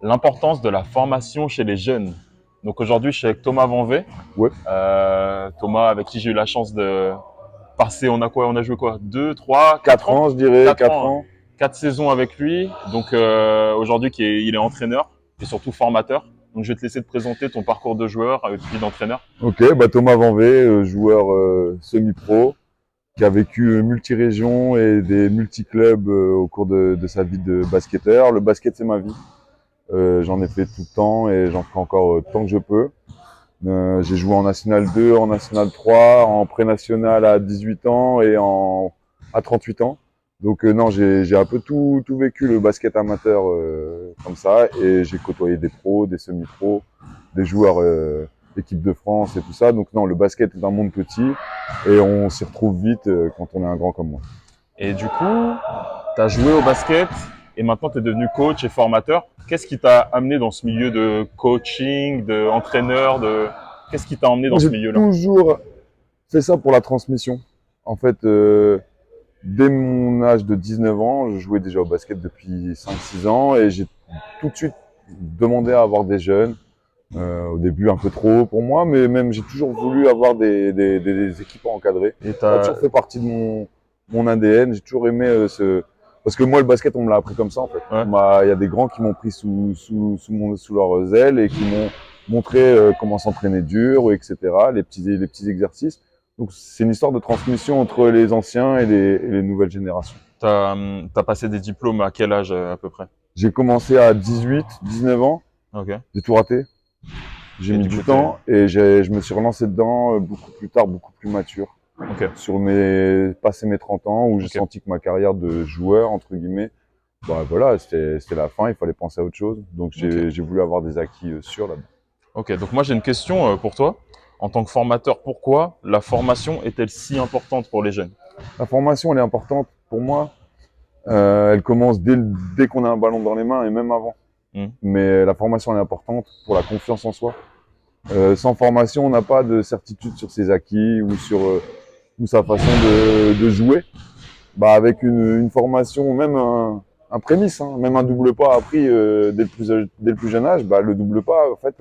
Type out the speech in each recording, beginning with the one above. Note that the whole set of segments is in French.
l'importance de la formation chez les jeunes. Donc aujourd'hui, je suis avec Thomas Vanvé. Ouais. Thomas, avec qui j'ai eu la chance de passer, on a joué quoi? 2, 3, 4 ans, je dirais, 4 ans. ans. 4 saisons avec lui. Donc aujourd'hui, il est entraîneur et surtout formateur. Donc je vais te laisser te présenter ton parcours de joueur puis d'entraîneur. Ok, Thomas Vanvé, joueur semi-pro, qui a vécu multi-régions et des multi-clubs au cours de sa vie de basketteur. Le basket, c'est ma vie. J'en ai fait tout le temps et j'en ferai encore tant que je peux. J'ai joué en National 2, en National 3, en pré-national à 18 ans et à 38 ans. Donc non, j'ai un peu tout vécu le basket amateur comme ça, et j'ai côtoyé des pros, des semi-pros, des joueurs équipe de France et tout ça. Donc non, le basket est un monde petit et on s'y retrouve vite quand on est un grand comme moi. Et du coup, tu as joué au basket et maintenant tu es devenu coach et formateur. Qu'est-ce qui t'a amené dans ce milieu de coaching, d'entraîneur, Qu'est-ce qui t'a emmené dans ce milieu-là? J'ai toujours fait ça pour la transmission. En fait, dès mon âge de 19 ans, je jouais déjà au basket depuis 5-6 ans et j'ai tout de suite demandé à avoir des jeunes. Au début, un peu trop pour moi, mais même j'ai toujours voulu avoir des équipes encadrées. Et Ça a toujours fait partie de mon ADN. J'ai toujours aimé parce que moi, le basket, on me l'a appris comme ça, en fait. Ouais. Il y a des grands qui m'ont pris sous leurs ailes et qui m'ont montré comment s'entraîner dur, etc., les petits exercices. Donc, c'est une histoire de transmission entre les anciens et les nouvelles générations. T'as passé des diplômes à quel âge à peu près? J'ai commencé à 18, 19 ans. Ok. J'ai tout raté. J'ai mis du temps et je me suis relancé dedans beaucoup plus tard, beaucoup plus mature. Ok. Passé mes 30 ans, où j'ai senti que ma carrière de joueur, entre guillemets, voilà, c'était la fin, il fallait penser à autre chose. Donc j'ai voulu avoir des acquis sûrs là-dedans. Ok, donc moi j'ai une question pour toi. En tant que formateur, pourquoi la formation est-elle si importante pour les jeunes? La formation, elle est importante pour moi. Elle commence dès qu'on a un ballon dans les mains et même avant. Mais la formation, elle est importante pour la confiance en soi. Sans formation, on n'a pas de certitude sur ses acquis ou sur sa façon de jouer. Avec une formation, même un prémisse, hein, même un double pas appris dès le plus jeune âge, le double pas, en fait,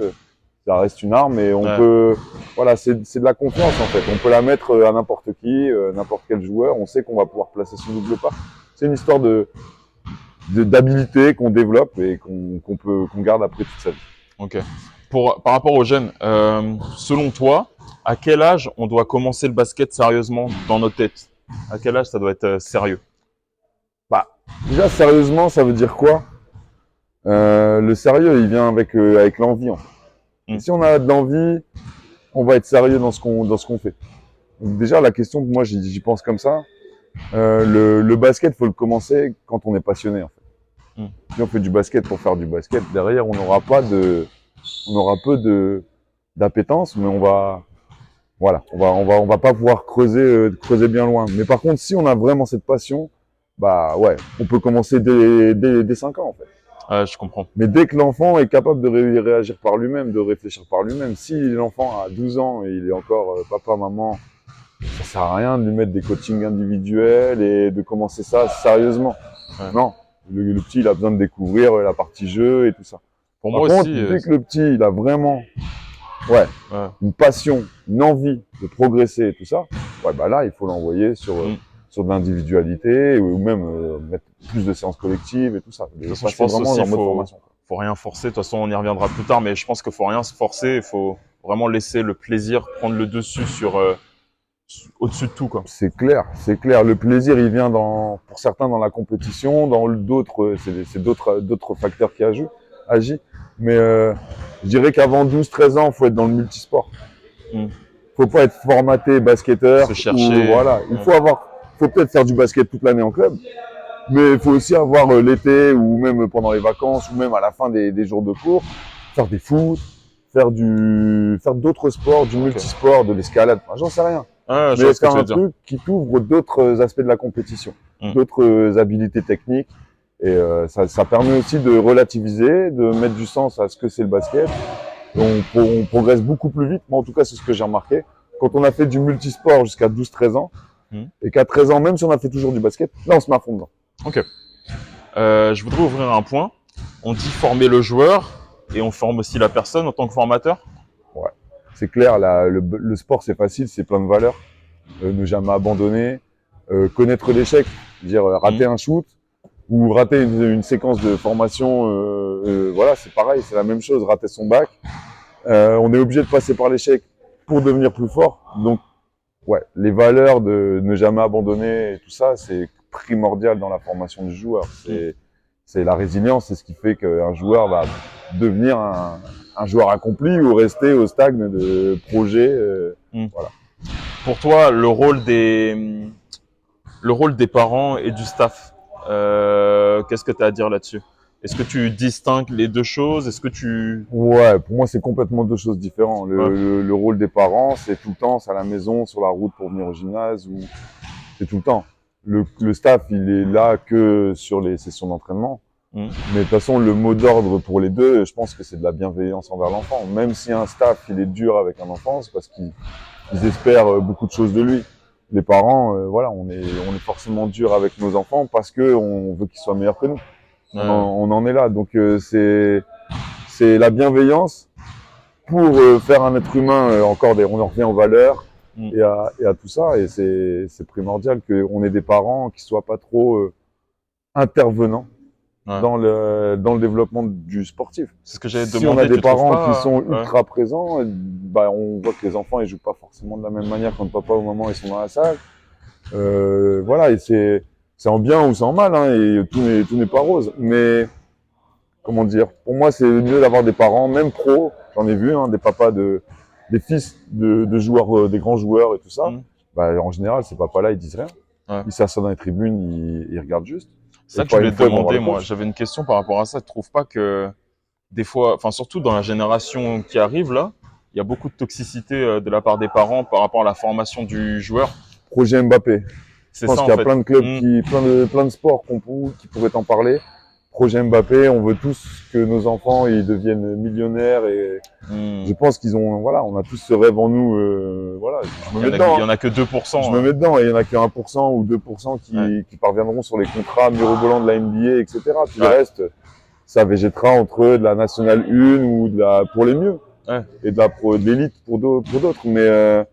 ça reste une arme et on peut, voilà, c'est de la confiance en fait. On peut la mettre à n'importe qui, n'importe quel joueur. On sait qu'on va pouvoir placer son double pas. C'est une histoire d'habilité qu'on développe et qu'on garde après toute sa vie. Ok. Par rapport aux jeunes, selon toi, à quel âge on doit commencer le basket sérieusement dans notre tête? À quel âge ça doit être sérieux? Déjà, sérieusement, ça veut dire quoi? Le sérieux, il vient avec l'envie. En fait. Et si on a de l'envie, on va être sérieux dans ce qu'on fait. Donc déjà, la question, moi, j'y pense comme ça. Le basket, faut le commencer quand on est passionné. En fait. Si on fait du basket pour faire du basket, derrière, on aura peu d'appétence, mais on va pas pouvoir creuser bien loin. Mais par contre, si on a vraiment cette passion, on peut commencer dès 5 ans, en fait. Je comprends. Mais dès que l'enfant est capable de réagir par lui-même, de réfléchir par lui-même, si l'enfant a 12 ans et il est encore papa, maman, ça sert à rien de lui mettre des coachings individuels et de commencer ça sérieusement. Ouais. Non, le petit, il a besoin de découvrir la partie jeu et tout ça. Pour par moi contre, aussi, dès que le petit, il a vraiment une passion, une envie de progresser et tout ça, là, il faut l'envoyer sur de l'individualité ou même mettre plus de séances collectives et tout ça. Je pense vraiment aussi faut rien forcer. De toute façon, on y reviendra plus tard, mais je pense qu'il faut rien se forcer. Il faut vraiment laisser le plaisir prendre le dessus au-dessus de tout, quoi. C'est clair. Le plaisir, il vient pour certains dans la compétition, dans d'autres, c'est d'autres facteurs qui agissent. Mais je dirais qu'avant 12-13 ans, il faut être dans le multisport. Faut pas être formaté basketteur. Se chercher. Il faut peut-être faire du basket toute l'année en club, mais il faut aussi avoir l'été ou même pendant les vacances ou même à la fin des jours de cours, faire des foot, faire d'autres sports, du multisport, de l'escalade. J'en sais rien. Mais c'est un truc qui t'ouvre d'autres aspects de la compétition, d'autres habiletés techniques. Et ça permet aussi de relativiser, de mettre du sens à ce que c'est le basket. On progresse beaucoup plus vite. Moi, en tout cas, c'est ce que j'ai remarqué. Quand on a fait du multisport jusqu'à 12-13 ans, et qu'à 13 ans, même si on a fait toujours du basket, là, on se met à fond dedans. Ok. Je voudrais ouvrir un point. On dit former le joueur et on forme aussi la personne en tant que formateur. Ouais. C'est clair, le sport c'est facile, c'est plein de valeurs. Ne jamais abandonner, connaître l'échec, dire rater un shoot ou rater une séquence de formation. Voilà, c'est pareil, c'est la même chose, rater son bac. On est obligé de passer par l'échec pour devenir plus fort. Donc, ouais, les valeurs de ne jamais abandonner et tout ça, c'est primordial dans la formation du joueur. C'est la résilience, c'est ce qui fait qu'un joueur va devenir un joueur accompli ou rester au stade de projet. Voilà. Pour toi, le rôle des parents et du staff, qu'est-ce que tu as à dire là-dessus? Est-ce que tu distingues les deux choses? Est-ce que tu... Ouais, pour moi, c'est complètement deux choses différentes. Ouais. Le rôle des parents, c'est tout le temps, c'est à la maison, sur la route pour venir au gymnase, ou c'est tout le temps. Le staff, il est là que sur les sessions d'entraînement. Mais de toute façon, le mot d'ordre pour les deux, je pense que c'est de la bienveillance envers l'enfant. Même si un staff, il est dur avec un enfant, c'est parce qu'ils espèrent beaucoup de choses de lui. Les parents, voilà, on est forcément dur avec nos enfants parce que on veut qu'ils soient meilleurs que nous. On en est là. Donc c'est la bienveillance pour faire un être humain on en revient aux valeurs et à tout ça. Et c'est primordial qu'on ait des parents qui soient pas trop intervenants dans le développement du sportif. C'est ce que j'avais demandé. Si on a des parents qui sont ultra présents, bah on voit que les enfants ils jouent pas forcément de la même manière quand papa ou maman ils sont dans la salle. Voilà, et c'est en bien ou c'est en mal, hein, et tout n'est pas rose. Mais comment dire, pour moi c'est mieux d'avoir des parents, même pros, j'en ai vu, hein, des papas des fils de joueurs, des grands joueurs et tout ça. Bah, en général, ces papas-là, ils disent rien. Ils s'assoient dans les tribunes, ils regardent juste. C'est ça que je voulais te demander, moi. J'avais une question par rapport à ça. Tu trouves pas que des fois, enfin surtout dans la génération qui arrive là, il y a beaucoup de toxicité de la part des parents par rapport à la formation du joueur? Projet Mbappé. Je pense qu'il y a plein de clubs, plein de sports qui pourraient t'en parler. Projet Mbappé, on veut tous que nos enfants ils deviennent millionnaires et je pense qu'ils ont, voilà, on a tous ce rêve en nous. Voilà, je me mets dedans. Il y en a que 2%. Je me mets dedans et il y en a que 1% ou 2% qui parviendront sur les contrats mirobolants de la NBA, etc. Puis le reste, ça végétera entre de la Nationale 1 ou pour les mieux et de l'élite pour d'autres. Mais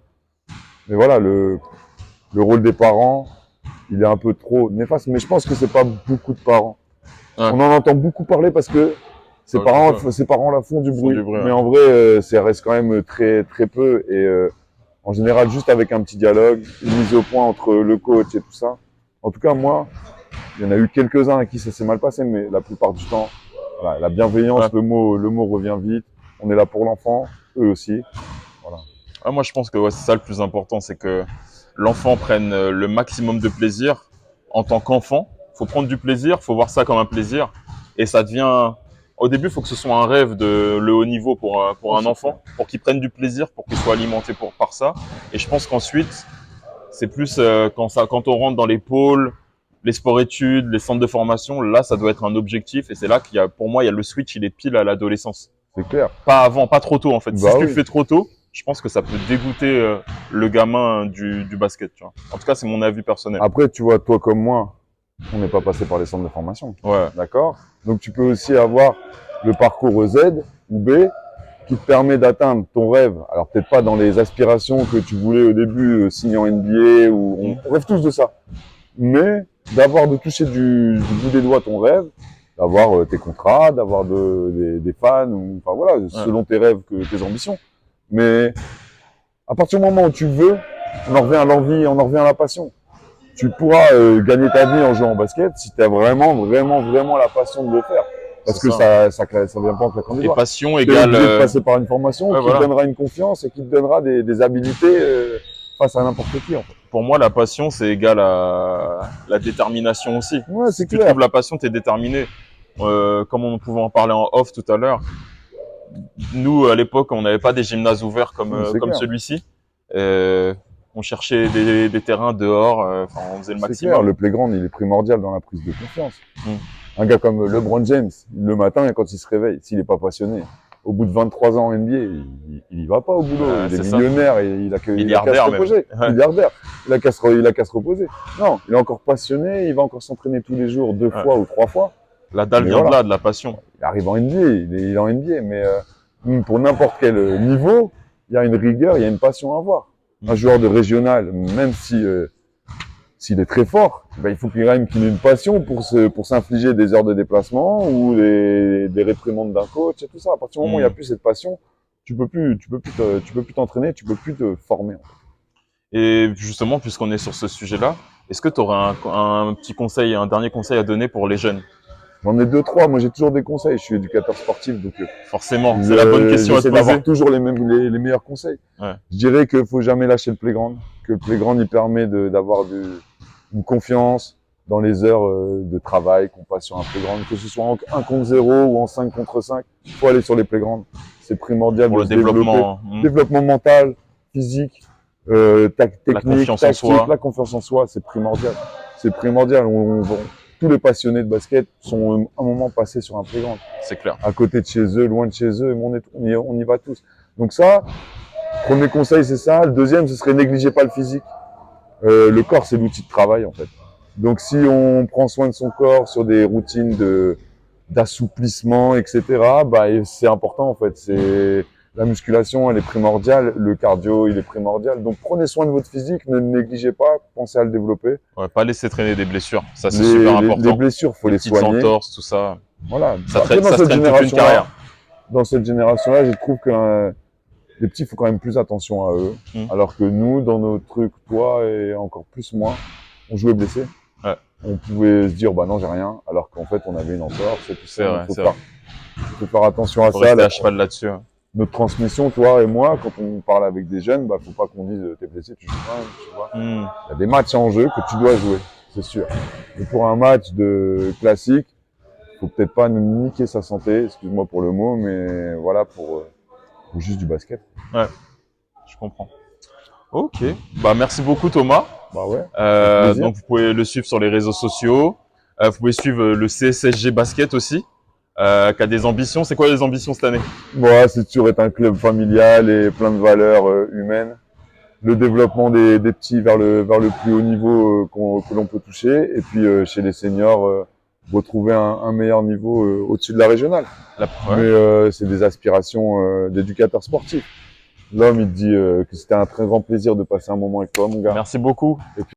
voilà, le rôle des parents, il est un peu trop néfaste. Mais je pense que c'est pas beaucoup de parents. On en entend beaucoup parler parce que ces parents-là font du bruit. Mais en vrai, ça reste quand même très, très peu. Et en général, juste avec un petit dialogue, une mise au point entre le coach et tout ça. En tout cas, moi, il y en a eu quelques-uns à qui ça s'est mal passé, mais la plupart du temps, voilà, la bienveillance, le mot revient vite. On est là pour l'enfant, eux aussi. Voilà. Moi, je pense que c'est ça le plus important, c'est que l'enfant prenne le maximum de plaisir en tant qu'enfant. Faut prendre du plaisir, faut voir ça comme un plaisir, et ça devient. Au début, il faut que ce soit un rêve de le haut niveau pour un enfant, pour qu'il prenne du plaisir, pour qu'il soit alimenté par ça. Et je pense qu'ensuite, c'est plus quand on rentre dans les pôles, les sports-études, les centres de formation, là, ça doit être un objectif. Et c'est là pour moi, il y a le switch, il est pile à l'adolescence. C'est clair. Pas avant, pas trop tôt en fait. Si tu le fais trop tôt, je pense que ça peut dégoûter le gamin du basket. Tu vois. En tout cas, c'est mon avis personnel. Après, tu vois, toi comme moi, on n'est pas passé par les centres de formation. Ouais. D'accord? Donc, tu peux aussi avoir le parcours Z ou B qui te permet d'atteindre ton rêve. Alors, peut-être pas dans les aspirations que tu voulais au début, signer en NBA ou on rêve tous de ça. Mais de toucher du bout des doigts ton rêve, d'avoir tes contrats, d'avoir des fans, ou, enfin voilà, selon tes rêves, tes ambitions. Mais à partir du moment où tu veux, on en revient à l'envie, on en revient à la passion. Tu pourras gagner ta vie en jouant au basket si tu as vraiment, vraiment, vraiment la passion de le faire. Parce que ça vient pas en claquant des doigts. Et passion égale... Tu es obligé de passer par une formation qui te donnera une confiance et qui te donnera des habilités face à n'importe qui, en fait. Pour moi, la passion, c'est égal à la détermination aussi. Ouais, c'est clair. Si tu trouves la passion, tu es déterminé. Comme on pouvait en parler en off tout à l'heure, nous, à l'époque, on n'avait pas des gymnases ouverts comme celui-ci. On cherchait des terrains dehors, on faisait le maximum. C'est clair, le playground, il est primordial dans la prise de confiance. Un gars comme LeBron James, le matin, quand il se réveille, s'il n'est pas passionné, au bout de 23 ans en NBA, il y va pas au boulot. Il est millionnaire et il a qu'à se reposer. Milliardaire. Il a qu'à se reposer. Non, il est encore passionné, il va encore s'entraîner tous les jours, 2 fois ou 3 fois. La dalle Mais vient de voilà. là, de la passion. Il arrive en NBA, il est en NBA, mais pour n'importe quel niveau, il y a une rigueur, il y a une passion à avoir. Un joueur de régional, même si s'il est très fort, ben, il faut qu'il ait une passion pour s'infliger des heures de déplacement ou des réprimandes d'un coach et tout ça. À partir du moment où il n'y a plus cette passion, tu peux plus t'entraîner, tu peux plus te former. Et justement, puisqu'on est sur ce sujet-là, est-ce que tu aurais un petit conseil, un dernier conseil à donner pour les jeunes? J'en ai deux, trois. Moi, j'ai toujours des conseils. Je suis éducateur sportif, donc Forcément, c'est la bonne question à te j'essaie d'avoir poser. toujours les meilleurs conseils. Ouais. Je dirais qu'il faut jamais lâcher le playground, que le playground il permet d'avoir une confiance dans les heures de travail qu'on passe sur un playground, que ce soit en 1 contre 0 ou en 5 contre 5. Il faut aller sur les playgrounds. C'est primordial Pour de le se développer. développement. Développement mental, physique, technique, confiance en tactique, soi. la confiance en soi, c'est primordial. C'est primordial. Tous les passionnés de basket sont un moment passé sur un playground. C'est clair. À côté de chez eux, loin de chez eux, on y va tous. Donc ça, premier conseil, c'est ça. Le deuxième, ce serait négligez pas le physique. Le corps, c'est l'outil de travail, en fait. Donc si on prend soin de son corps sur des routines d'assouplissement, etc., bah, c'est important, en fait. La musculation, elle est primordiale. Le cardio, il est primordial. Donc prenez soin de votre physique, ne le négligez pas, pensez à le développer. Ouais, pas laisser traîner des blessures. Ça, c'est super important. Les blessures, faut les petites soigner. entorses, tout ça. Voilà. Ça Après, traîne toute une carrière. dans cette génération-là, je trouve que les petits, il faut quand même plus attention à eux. Alors que nous, dans nos trucs, toi et encore plus moi, on jouait blessé. Ouais. On pouvait se dire, bah non, j'ai rien. Alors qu'en fait, on avait une entorse et tout ça. C'est vrai. Faut faire attention à Faut ça. rester à cheval là-dessus. Notre transmission, toi et moi, quand on parle avec des jeunes, bah, faut pas qu'on dise, t'es blessé, tu joues pas, tu vois. Il y a des matchs en jeu que tu dois jouer, c'est sûr. Et pour un match de classique, faut peut-être pas nous niquer sa santé, excuse-moi pour le mot, mais voilà, pour juste du basket. Ouais, je comprends. Ok, bah merci beaucoup Thomas. Bah ouais. Donc vous pouvez le suivre sur les réseaux sociaux. Vous pouvez suivre le CSSG Basket aussi, qui a des ambitions. C'est quoi les ambitions cette année? Bon, c'est toujours être un club familial et plein de valeurs humaines. Le développement des petits vers le plus haut niveau que l'on peut toucher, et puis chez les seniors retrouver un meilleur niveau au-dessus de la régionale. Ouais. Mais c'est des aspirations d'éducateur sportif. L'homme, il dit que c'était un très grand plaisir de passer un moment avec toi, mon gars. Merci beaucoup. Et puis,